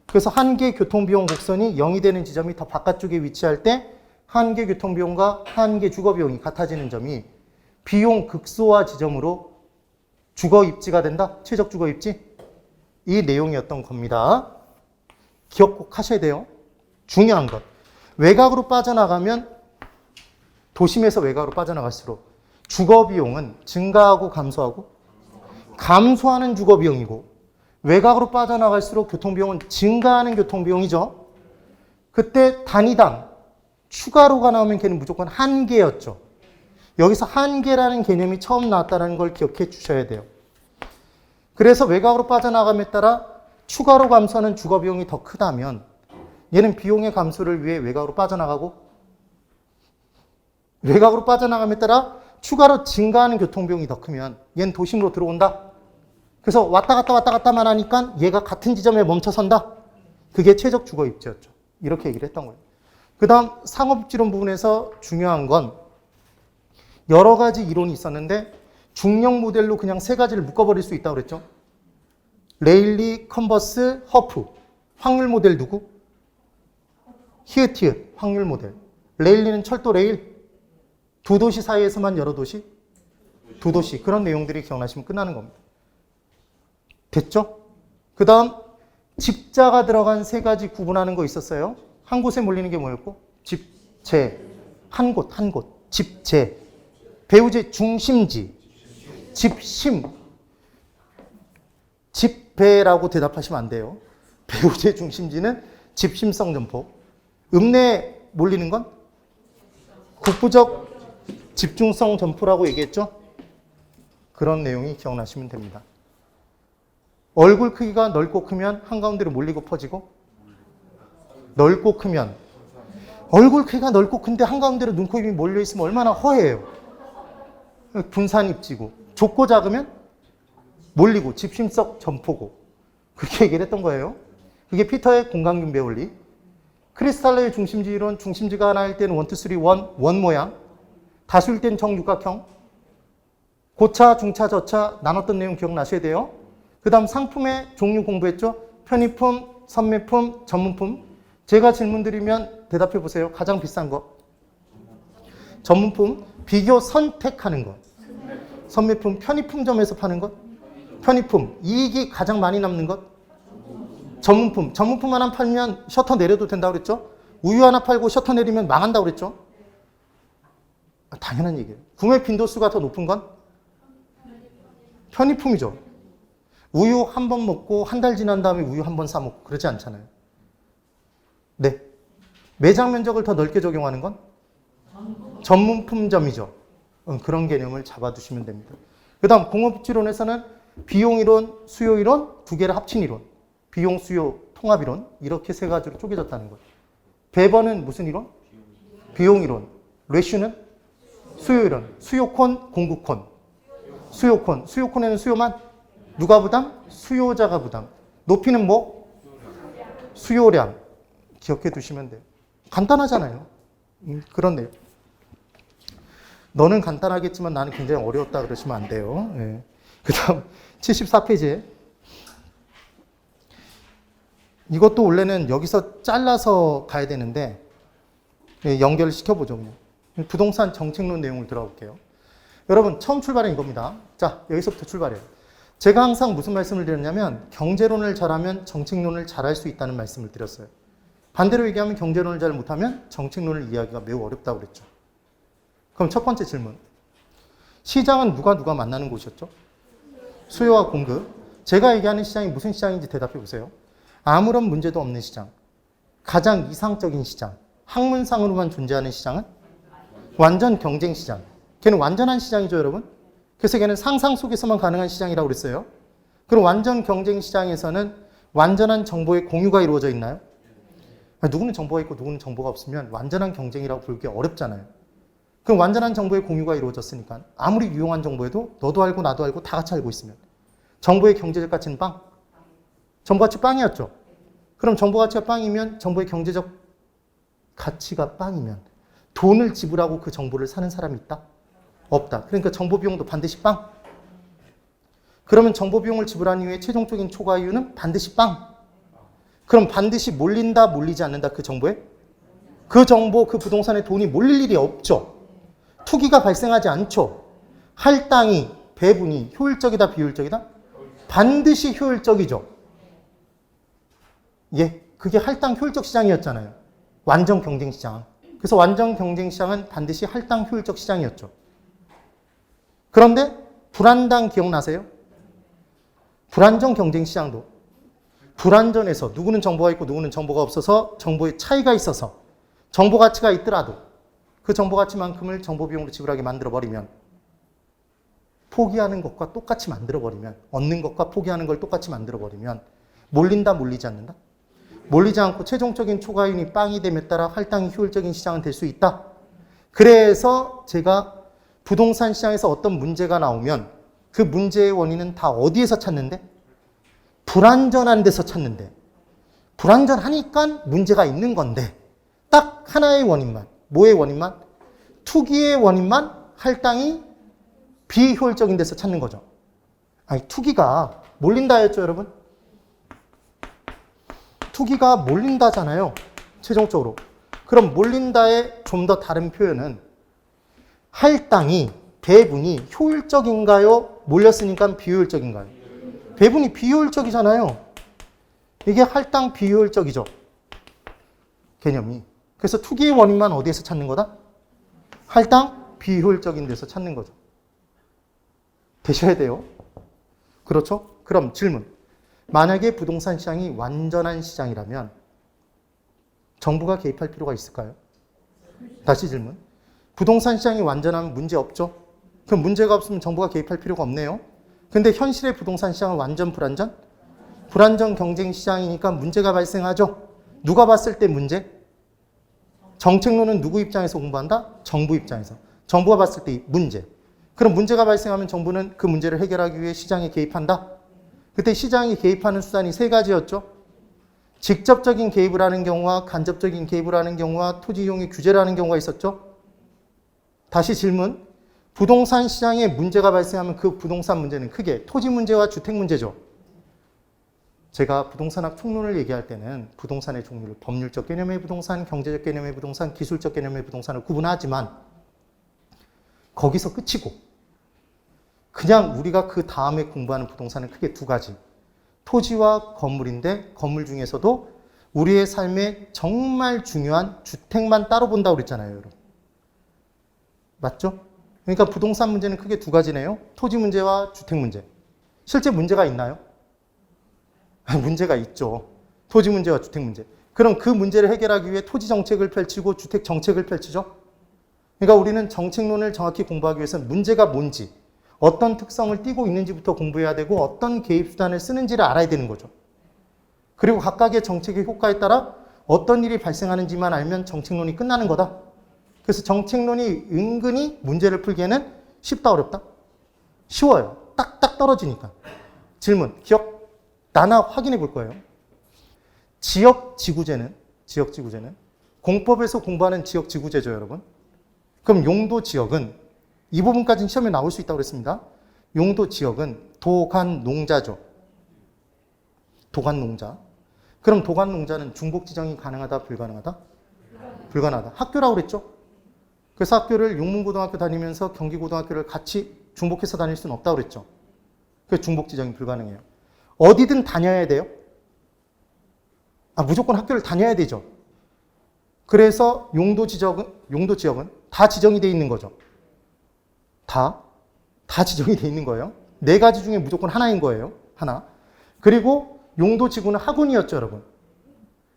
그래서 한계 교통비용 곡선이 0이 되는 지점이 더 바깥쪽에 위치할 때 한계 교통비용과 한계 주거비용이 같아지는 점이 비용 극소화 지점으로 주거입지가 된다? 최적 주거입지? 이 내용이었던 겁니다. 기억 꼭 하셔야 돼요. 중요한 것. 외곽으로 빠져나가면 도심에서 외곽으로 빠져나갈수록 주거비용은 증가하고 감소하고 감소하는 주거비용이고 외곽으로 빠져나갈수록 교통비용은 증가하는 교통비용이죠. 그때 단위당 추가로가 나오면 걔는 무조건 한계였죠. 여기서 한계라는 개념이 처음 나왔다는 걸 기억해 주셔야 돼요. 그래서 외곽으로 빠져나감에 따라 추가로 감소하는 주거비용이 더 크다면 얘는 비용의 감소를 위해 외곽으로 빠져나가고 외곽으로 빠져나감에 따라 추가로 증가하는 교통비용이 더 크면 얘는 도심으로 들어온다. 그래서 왔다 갔다만 하니까 얘가 같은 지점에 멈춰선다. 그게 최적 주거입지였죠. 이렇게 얘기를 했던 거예요. 그 다음 상업입지론 부분에서 중요한 건 여러 가지 이론이 있었는데 중력 모델로 그냥 세 가지를 묶어버릴 수 있다고 그랬죠. 레일리, 컨버스, 허프. 확률 모델 누구? 히읗 확률 모델. 레일리는 철도 레일. 두 도시 사이에서만 여러 도시? 두 도시. 그런 내용들이 기억나시면 끝나는 겁니다. 됐죠? 그 다음 집자가 들어간 세 가지 구분하는 거 있었어요. 한 곳에 몰리는 게 뭐였고? 집재. 한 곳. 집재. 배우제 중심지. 집심. 집배라고 대답하시면 안 돼요. 배우제 중심지는 집심성 점포. 읍내에 몰리는 건 국부적 집중성 점포라고 얘기했죠? 그런 내용이 기억나시면 됩니다. 얼굴 크기가 넓고 크면 한가운데로 몰리고 퍼지고 넓고 크면 얼굴 크기가 넓고 큰데 한가운데로 눈, 코, 입이 몰려있으면 얼마나 허해요. 분산입지고 좁고 작으면 몰리고 집심성 점포고 그렇게 얘기를 했던 거예요. 그게 피터의 공간균배 원리. 크리스탈로의 중심지 이론, 중심지가 하나일 때는 1, 2, 3, 원 모양, 다수일 때는 정육각형, 고차, 중차, 저차 나눴던 내용 기억나셔야 돼요. 그 다음 상품의 종류 공부했죠. 편의품, 선매품, 전문품. 제가 질문 드리면 대답해 보세요. 가장 비싼 거. 전문품, 비교 선택하는 것. 선매품, 편의품점에서 파는 것. 편의품, 이익이 가장 많이 남는 것. 전문품, 전문품 하나 팔면 셔터 내려도 된다고 그랬죠. 우유 하나 팔고 셔터 내리면 망한다고 그랬죠. 당연한 얘기예요. 구매 빈도수가 더 높은 건 편의품이죠. 우유 한 번 먹고 한 달 지난 다음에 우유 한 번 사 먹고 그러지 않잖아요. 네. 매장 면적을 더 넓게 적용하는 건 전문품점이죠. 그런 개념을 잡아두시면 됩니다. 그 다음 공업입지론에서는 비용이론, 수요이론, 두 개를 합친 이론. 비용, 수요, 통합이론. 이렇게 세 가지로 쪼개졌다는 거예요. 배번은 무슨 이론? 비용이론. 레슈는 수요이론. 수요콘, 공급콘. 수요콘. 수요콘에는 수요만 누가 부담? 수요자가 부담. 높이는 뭐? 수요량. 기억해 두시면 돼요. 간단하잖아요. 그렇네요. 너는 간단하겠지만 나는 굉장히 어려웠다 그러시면 안 돼요. 네. 그 다음 74페이지에 이것도 원래는 여기서 잘라서 가야 되는데 연결을 시켜보죠. 그냥. 부동산 정책론 내용을 들어볼게요. 여러분 처음 출발은 이겁니다. 자, 여기서부터 출발해요. 제가 항상 무슨 말씀을 드렸냐면 경제론을 잘하면 정책론을 잘할 수 있다는 말씀을 드렸어요. 반대로 얘기하면 경제론을 잘 못하면 정책론을 이해하기가 매우 어렵다고 그랬죠. 그럼 첫 번째 질문. 시장은 누가 만나는 곳이었죠? 수요와 공급. 제가 얘기하는 시장이 무슨 시장인지 대답해 보세요. 아무런 문제도 없는 시장. 가장 이상적인 시장. 학문상으로만 존재하는 시장은 완전 경쟁 시장. 걔는 완전한 시장이죠, 여러분. 그래서 걔는 상상 속에서만 가능한 시장이라고 그랬어요. 그럼 완전 경쟁 시장에서는 완전한 정보의 공유가 이루어져 있나요? 누구는 정보가 있고 누구는 정보가 없으면 완전한 경쟁이라고 부르기 어렵잖아요. 그럼 완전한 정보의 공유가 이루어졌으니까 아무리 유용한 정보에도 너도 알고 나도 알고 다 같이 알고 있으면 정보의 경제적 가치는 빵. 정보 가치 빵이었죠. 그럼 정보 가치가 빵이면 정보의 경제적 가치가 빵이면 돈을 지불하고 그 정보를 사는 사람이 있다? 없다. 그러니까 정보 비용도 반드시 빵. 그러면 정보 비용을 지불한 이후에 최종적인 초과 이유는 반드시 빵. 그럼 반드시 몰린다, 몰리지 않는다, 그 정보에? 그 정보, 그 부동산에 돈이 몰릴 일이 없죠. 투기가 발생하지 않죠. 할당이, 배분이 효율적이다, 비효율적이다? 반드시 효율적이죠. 예, 그게 할당 효율적 시장이었잖아요. 완전 경쟁 시장. 그래서 완전 경쟁 시장은 반드시 할당 효율적 시장이었죠. 그런데 불안당 기억나세요? 불안전 경쟁 시장도 불안전해서 누구는 정보가 있고 누구는 정보가 없어서 정보의 차이가 있어서 정보 가치가 있더라도 그 정보 가치만큼을 정보 비용으로 지불하게 만들어버리면 포기하는 것과 똑같이 만들어버리면 얻는 것과 포기하는 걸 똑같이 만들어버리면 몰린다, 몰리지 않는다? 몰리지 않고 최종적인 초과이윤이 빵이 됨에 따라 할당이 효율적인 시장은 될 수 있다. 그래서 제가 부동산 시장에서 어떤 문제가 나오면 그 문제의 원인은 다 어디에서 찾는데? 불안전한 데서 찾는데. 불안전하니까 문제가 있는 건데 딱 하나의 원인만, 뭐의 원인만? 투기의 원인만 할당이 비효율적인 데서 찾는 거죠. 아니, 투기가 몰린다였죠, 여러분? 투기가 몰린다잖아요, 최종적으로. 그럼 몰린다의 좀 더 다른 표현은 할당이, 배분이 효율적인가요? 몰렸으니까 비효율적인가요? 배분이 비효율적이잖아요. 이게 할당 비효율적이죠, 개념이. 그래서 투기의 원인만 어디에서 찾는 거다? 할당 비효율적인 데서 찾는 거죠. 되셔야 돼요. 그렇죠? 그럼 질문. 만약에 부동산 시장이 완전한 시장이라면 정부가 개입할 필요가 있을까요? 다시 질문. 부동산 시장이 완전하면 문제 없죠? 그럼 문제가 없으면 정부가 개입할 필요가 없네요. 근데 현실의 부동산 시장은 완전 불안전? 불안전 경쟁 시장이니까 문제가 발생하죠. 누가 봤을 때 문제? 정책론은 누구 입장에서 공부한다? 정부 입장에서. 정부가 봤을 때 문제. 그럼 문제가 발생하면 정부는 그 문제를 해결하기 위해 시장에 개입한다? 그때 시장이 개입하는 수단이 세 가지였죠. 직접적인 개입을 하는 경우와 간접적인 개입을 하는 경우와 토지 이용의 규제를 하는 경우가 있었죠. 다시 질문. 부동산 시장에 문제가 발생하면 그 부동산 문제는 크게 토지 문제와 주택 문제죠. 제가 부동산학 총론을 얘기할 때는 부동산의 종류를 법률적 개념의 부동산, 경제적 개념의 부동산, 기술적 개념의 부동산을 구분하지만 거기서 끝이고 그냥 우리가 그 다음에 공부하는 부동산은 크게 두 가지. 토지와 건물인데 건물 중에서도 우리의 삶에 정말 중요한 주택만 따로 본다고 그랬잖아요, 여러분. 맞죠? 그러니까 부동산 문제는 크게 두 가지네요. 토지 문제와 주택 문제. 실제 문제가 있나요? 문제가 있죠. 토지 문제와 주택 문제. 그럼 그 문제를 해결하기 위해 토지 정책을 펼치고 주택 정책을 펼치죠. 그러니까 우리는 정책론을 정확히 공부하기 위해서는 문제가 뭔지, 어떤 특성을 띠고 있는지부터 공부해야 되고 어떤 개입 수단을 쓰는지를 알아야 되는 거죠. 그리고 각각의 정책의 효과에 따라 어떤 일이 발생하는지만 알면 정책론이 끝나는 거다. 그래서 정책론이 은근히 문제를 풀기에는 쉽다, 어렵다? 쉬워요. 딱딱 떨어지니까. 질문, 기억 나나 확인해 볼 거예요. 지역지구제는 공법에서 공부하는 지역지구제죠, 여러분. 그럼 용도지역은 이 부분까지는 시험에 나올 수 있다고 그랬습니다. 용도지역은 도간농자죠. 도간농자. 그럼 도간농자는 중복지정이 가능하다, 불가능하다? 불가능하다. 학교라고 그랬죠? 그래서 학교를 용문고등학교 다니면서 경기고등학교를 같이 중복해서 다닐 수는 없다고 그랬죠. 그래서 중복지정이 불가능해요. 어디든 다녀야 돼요? 무조건 학교를 다녀야 되죠. 그래서 용도 지역은 다 지정이 돼 있는 거죠. 다 지정이 돼 있는 거예요. 네 가지 중에 무조건 하나인 거예요. 하나. 그리고 용도 지구는 학군이었죠, 여러분.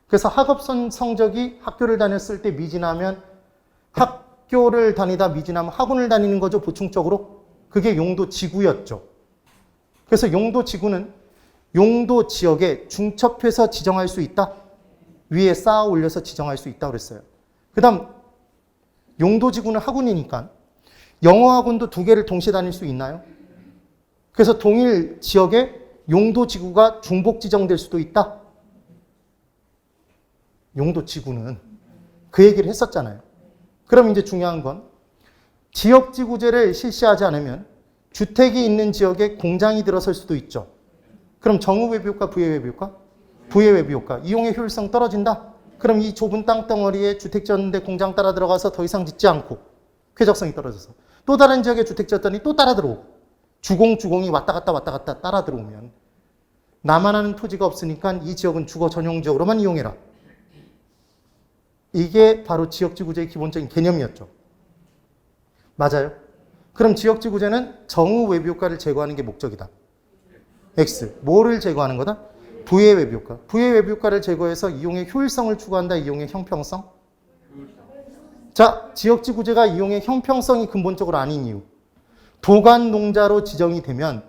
그래서 학업선 성적이 학교를 다녔을 때 미진하면 학교를 다니다 미진하면 학원을 다니는 거죠, 보충적으로. 그게 용도 지구였죠. 그래서 용도 지구는 용도 지역에 중첩해서 지정할 수 있다. 위에 쌓아 올려서 지정할 수 있다고 그랬어요. 그 다음 용도 지구는 학군이니까 영어 학원도 두 개를 동시에 다닐 수 있나요? 그래서 동일 지역에 용도 지구가 중복 지정될 수도 있다. 용도 지구는 그 얘기를 했었잖아요. 그럼 이제 중요한 건 지역지구제를 실시하지 않으면 주택이 있는 지역에 공장이 들어설 수도 있죠. 그럼 정후외비효과, 부의외비효과? 부의외비효과. 이용의 효율성 떨어진다? 그럼 이 좁은 땅덩어리에 주택 지었는데 공장 따라 들어가서 더 이상 짓지 않고 쾌적성이 떨어져서 또 다른 지역에 주택 지었더니 또 따라 들어오고 주공이 왔다 갔다 따라 들어오면 나만 하는 토지가 없으니까 이 지역은 주거 전용 지역으로만 이용해라. 이게 바로 지역지구제의 기본적인 개념이었죠. 맞아요? 그럼 지역지구제는 정후외비효과를 제거하는 게 목적이다. X. 뭐를 제거하는 거다? 부의외비효과. 부의외비효과를 제거해서 이용의 효율성을 추구한다. 이용의 형평성. 자, 지역지구제가 이용의 형평성이 근본적으로 아닌 이유. 도간농자로 지정이 되면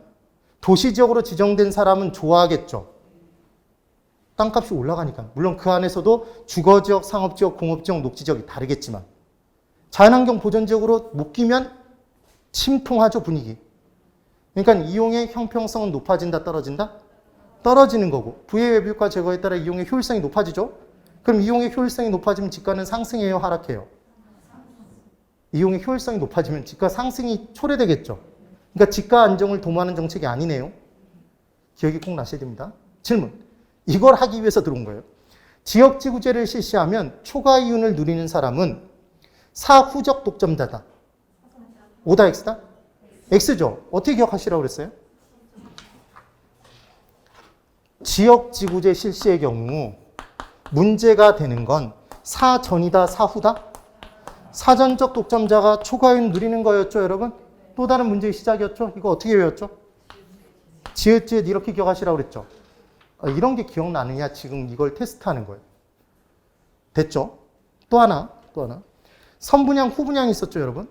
도시지역으로 지정된 사람은 좋아하겠죠. 땅값이 올라가니까. 물론 그 안에서도 주거지역, 상업지역, 공업지역, 녹지지역이 다르겠지만 자연환경 보전지역으로 묶이면 침통하죠, 분위기. 그러니까 이용의 형평성은 높아진다, 떨어진다? 떨어지는 거고 부의외비효과 제거에 따라 이용의 효율성이 높아지죠. 그럼 이용의 효율성이 높아지면 지가는 상승해요, 하락해요? 이용의 효율성이 높아지면 지가 상승이 초래되겠죠. 그러니까 지가 안정을 도모하는 정책이 아니네요. 기억이 꼭 나셔야 됩니다. 질문. 이걸 하기 위해서 들어온 거예요. 지역지구제를 실시하면 초과 이윤을 누리는 사람은 사후적 독점자다. O다 X다? X죠. 어떻게 기억하시라고 그랬어요? 지역지구제 실시의 경우 문제가 되는 건 사전이다, 사후다? 사전적 독점자가 초과 이윤 누리는 거였죠, 여러분? 또 다른 문제의 시작이었죠? 이거 어떻게 외웠죠? 지읒지읒 이렇게 기억하시라고 그랬죠? 이런 게 기억나느냐? 지금 이걸 테스트하는 거예요. 됐죠? 또 하나. 선분양, 후분양이 있었죠, 여러분?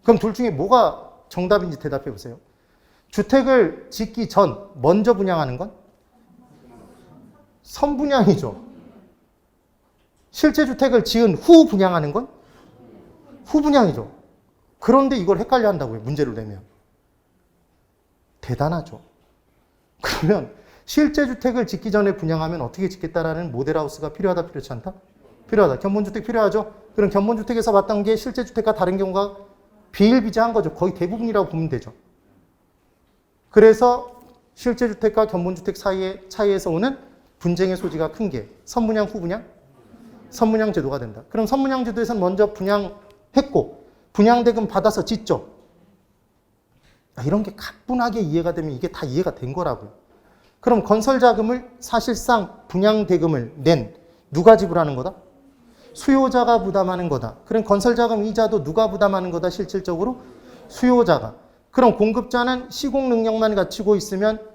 그럼 둘 중에 뭐가 정답인지 대답해 보세요. 주택을 짓기 전 먼저 분양하는 건? 선분양이죠. 실제 주택을 지은 후 분양하는 건? 후분양이죠. 그런데 이걸 헷갈려 한다고요, 문제를 내면. 대단하죠. 그러면 실제 주택을 짓기 전에 분양하면 어떻게 짓겠다라는 모델하우스가 필요하다, 필요하지 않다? 필요하다. 견본주택 필요하죠? 그럼 견본주택에서 봤던 게 실제 주택과 다른 경우가 비일비재한 거죠. 거의 대부분이라고 보면 되죠. 그래서 실제 주택과 견본주택 사이의 차이에서 오는 분쟁의 소지가 큰 게 선분양, 후분양? 선분양 제도가 된다. 그럼 선분양 제도에서는 먼저 분양했고 분양대금 받아서 짓죠. 이런 게 가뿐하게 이해가 되면 이게 다 이해가 된 거라고요. 그럼 건설자금을 사실상 분양대금을 낸 누가 지불하는 거다? 수요자가 부담하는 거다. 그럼 건설자금 이자도 누가 부담하는 거다? 실질적으로 수요자가. 그럼 공급자는 시공 능력만 갖추고 있으면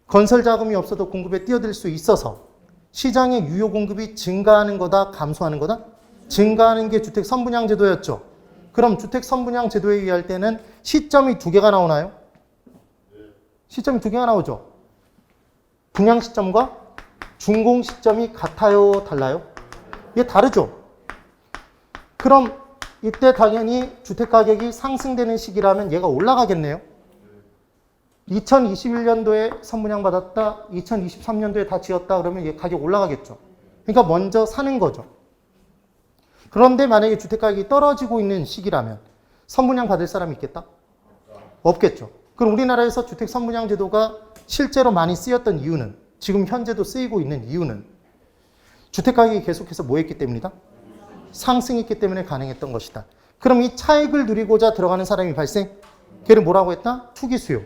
건설자금이 없어도 공급에 뛰어들 수 있어서 시장의 유효 공급이 증가하는 거다? 감소하는 거다? 증가하는 게 주택 선분양 제도였죠. 그럼 주택 선분양 제도에 의할 때는 시점이 두 개가 나오나요? 시점이 두 개가 나오죠. 분양 시점과 준공 시점이 같아요, 달라요? 이게 다르죠. 그럼 이때 당연히 주택가격이 상승되는 시기라면 얘가 올라가겠네요. 2021년도에 선분양 받았다, 2023년도에 다 지었다 그러면 얘 가격 올라가겠죠. 그러니까 먼저 사는 거죠. 그런데 만약에 주택가격이 떨어지고 있는 시기라면 선분양 받을 사람이 있겠다? 없겠죠. 그럼 우리나라에서 주택 선분양 제도가 실제로 많이 쓰였던 이유는, 지금 현재도 쓰이고 있는 이유는 주택가격이 계속해서 뭐 했기 때문이다? 상승했기 때문에 가능했던 것이다. 그럼 이 차익을 누리고자 들어가는 사람이 발생? 걔를 뭐라고 했다? 투기수요.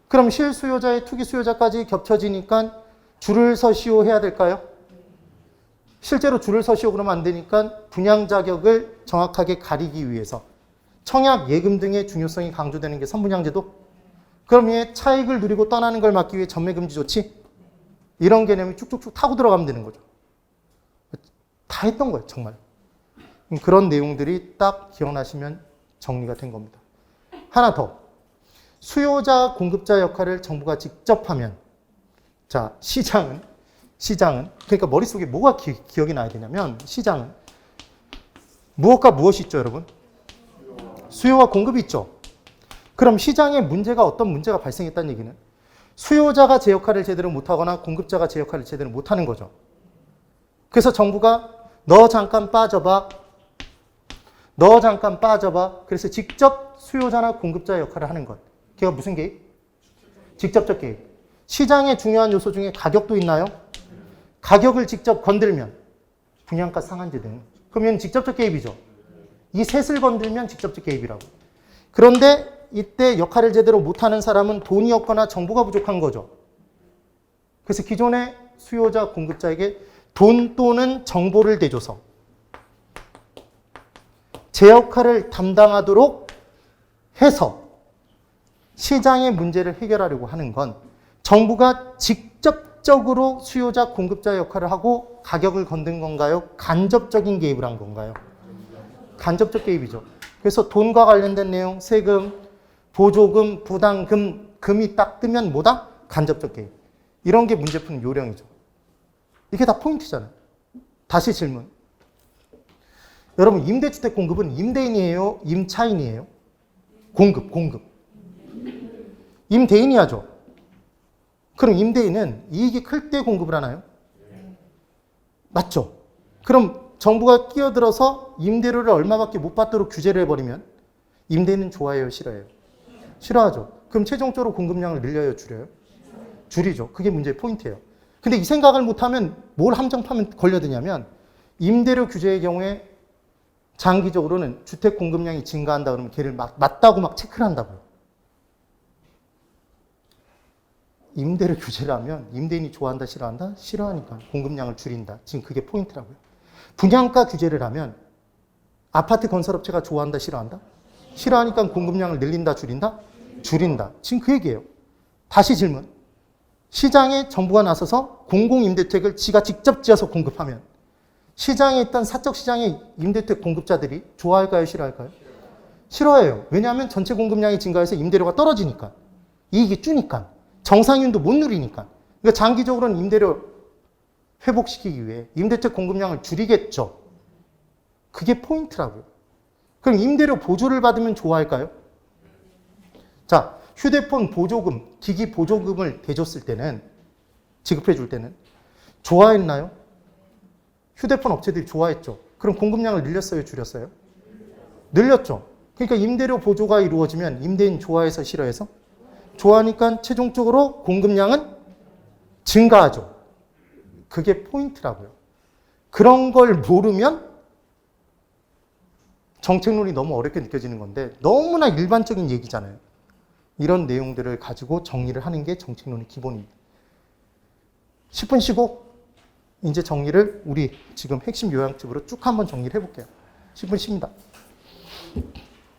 그럼 실수요자의 투기수요자까지 겹쳐지니까 줄을 서 시효해야 될까요? 실제로 줄을 서시오 그러면 안 되니까 분양 자격을 정확하게 가리기 위해서 청약, 예금 등의 중요성이 강조되는 게 선분양제도. 그럼 얘 차익을 누리고 떠나는 걸 막기 위해 전매금지 조치. 이런 개념이 쭉쭉쭉 타고 들어가면 되는 거죠. 다 했던 거예요, 정말. 그런 내용들이 딱 기억나시면 정리가 된 겁니다. 하나 더. 수요자, 공급자 역할을 정부가 직접 하면, 자, 시장은, 그러니까 머릿속에 뭐가 기억이 나야 되냐면, 시장은 무엇과 무엇이 있죠, 여러분? 수요와 공급이 있죠. 그럼 시장에 어떤 문제가 발생했다는 얘기는 수요자가 제 역할을 제대로 못하거나 공급자가 제 역할을 제대로 못하는 거죠. 그래서 정부가 너 잠깐 빠져봐. 그래서 직접 수요자나 공급자의 역할을 하는 것. 걔가 무슨 개입? 직접적 개입. 시장의 중요한 요소 중에 가격도 있나요? 가격을 직접 건들면 분양가 상한제 등. 그러면 직접적 개입이죠. 이 셋을 건들면 직접적 개입이라고. 그런데 이때 역할을 제대로 못하는 사람은 돈이 없거나 정보가 부족한 거죠. 그래서 기존의 수요자, 공급자에게 돈 또는 정보를 대줘서 제 역할을 담당하도록 해서 시장의 문제를 해결하려고 하는 건 정부가 직접적으로 수요자, 공급자 역할을 하고 가격을 건든 건가요? 간접적인 개입을 한 건가요? 간접적 개입이죠. 그래서 돈과 관련된 내용, 세금, 보조금, 부담금, 금이 딱 뜨면 뭐다? 간접적 개입. 이런 게 문제 푸는 요령이죠. 이게 다 포인트잖아요. 다시 질문. 여러분, 임대주택 공급은 임대인이에요? 임차인이에요? 공급. 임대인이 하죠. 그럼 임대인은 이익이 클 때 공급을 하나요? 맞죠? 그럼 정부가 끼어들어서 임대료를 얼마밖에 못 받도록 규제를 해버리면 임대인은 좋아해요, 싫어해요? 싫어하죠. 그럼 최종적으로 공급량을 늘려요, 줄여요? 줄이죠. 그게 문제의 포인트예요. 근데 이 생각을 못하면 뭘 함정파면 걸려드냐면 임대료 규제의 경우에 장기적으로는 주택 공급량이 증가한다 그러면 걔를 맞다고 막 체크를 한다고요. 임대료 규제를 하면 임대인이 좋아한다, 싫어한다? 싫어하니까 공급량을 줄인다. 지금 그게 포인트라고요. 분양가 규제를 하면 아파트 건설업체가 좋아한다, 싫어한다? 싫어하니까 공급량을 늘린다, 줄인다? 줄인다. 지금 그 얘기예요. 다시 질문. 시장에 정부가 나서서 공공임대주택을 지가 직접 지어서 공급하면 시장에 있던 사적시장의 임대주택 공급자들이 좋아할까요, 싫어할까요? 싫어해요. 왜냐하면 전체 공급량이 증가해서 임대료가 떨어지니까. 이익이 주니까. 정상인도 못 누리니까. 그러니까 장기적으로는 임대료 회복시키기 위해 임대주택 공급량을 줄이겠죠. 그게 포인트라고요. 그럼 임대료 보조를 받으면 좋아할까요? 자, 휴대폰 보조금, 기기 보조금을 대줬을 때는, 지급해 줄 때는 좋아했나요? 휴대폰 업체들이 좋아했죠. 그럼 공급량을 늘렸어요, 줄였어요? 늘렸죠. 그러니까 임대료 보조가 이루어지면 임대인 좋아해서 싫어해서? 좋아하니까 최종적으로 공급량은 증가하죠. 그게 포인트라고요. 그런 걸 모르면 정책론이 너무 어렵게 느껴지는 건데 너무나 일반적인 얘기잖아요. 이런 내용들을 가지고 정리를 하는 게 정책론의 기본입니다. 10분 쉬고 이제 정리를 우리 지금 핵심 요약집으로 쭉 한번 정리를 해볼게요. 10분 쉽니다.